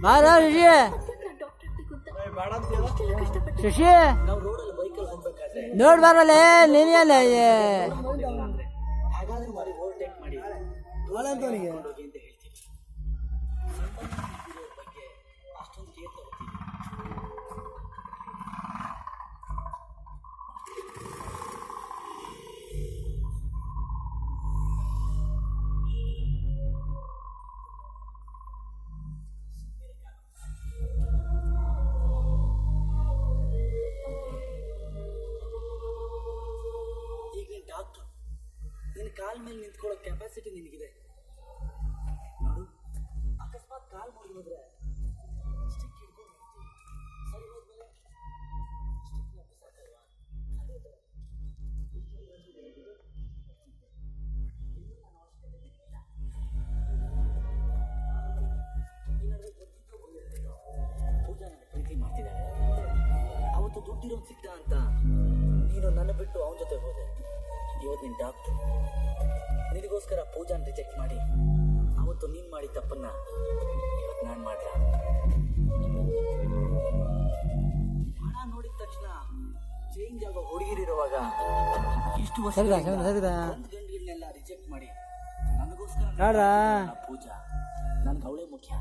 ಬಾರ ಶಶಿ ಶಶಿ ನೋಡ್ ಬರಲ್ಲ ನೀನೇನ ಹಾಗಾದ್ರೆ ಮಾಡಿ ಓವರ್ಟೇಕ್ ಮಾಡಿ ಅವನಿಗೆ ಅಂತ ಹೇಳ್ತೀವಿ. ಬಗ್ಗೆ ಅಷ್ಟೊಂದು ಕೇರ್ ತಗೋತೀವಿ. ಈಗ ನೀನು ಡಾಕ್ಟ್ರು, ನಿನ್ನ ಕಾಲ ಮೇಲೆ ನಿಂತ್ಕೊಳ್ಳೋ ಕೆಪಾಸಿಟಿ ನಿನಗಿದೆ. ನೋಡು, ಅಕಸ್ಮಾತ್ ಕಾಲ್ ಮುರಿದ್ರೆ ಸ್ಟಿಕ್ ಹಿಡ್ಕೊಂಡು ಹೋಗ್ತೀವಿ. ಸರಿ ಹೋದ್ಮೇಲೆ ಸ್ಟಿಕ್ನ ಬಿಸಾಕಲ್ವಾ? ಅದೇ ಥರ ಪೂಜಾ ನನ್ನ ಪ್ರೀತಿ ಮಾಡ್ತಿದ್ದಾಳೆ. ಅವತ್ತು ದುಡ್ಡಿರೋ ಸಿಕ್ತ ಅಂತ ನೀನು ನನ್ನ ಬಿಟ್ಟು ಅವನ ಜೊತೆ ಹೋದೆ. ಇವತ್ತು ನೀನು ಡಾಕ್ಟ್ರು, ನಿನಗೋಸ್ಕರ ಪೂಜಾನ ರಿಜೆಕ್ಟ್ ಮಾಡಿ ಅವತ್ತು ನೀನು ಮಾಡಿದ ತಪ್ಪನ್ನ ಇವತ್ತು ನಾನು ಮಾಡ್ರ. ಹಣ ನೋಡಿದ ತಕ್ಷಣ ಚೇಂಜ್ ಆಗೋ ಹುಡುಗಿರಿರುವಾಗ ಎಷ್ಟು ವರ್ಷ ಗಂಡುಗಳನ್ನೆಲ್ಲ ರಿಜೆಕ್ಟ್ ಮಾಡಿ ನನಗೋಸ್ಕರ ಪೂಜಾ, ನನಗೆ ಅವಳೇ ಮುಖ್ಯ.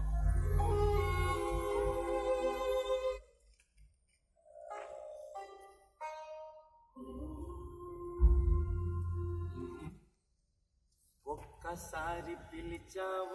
ఒక్కసారి పిలిచావు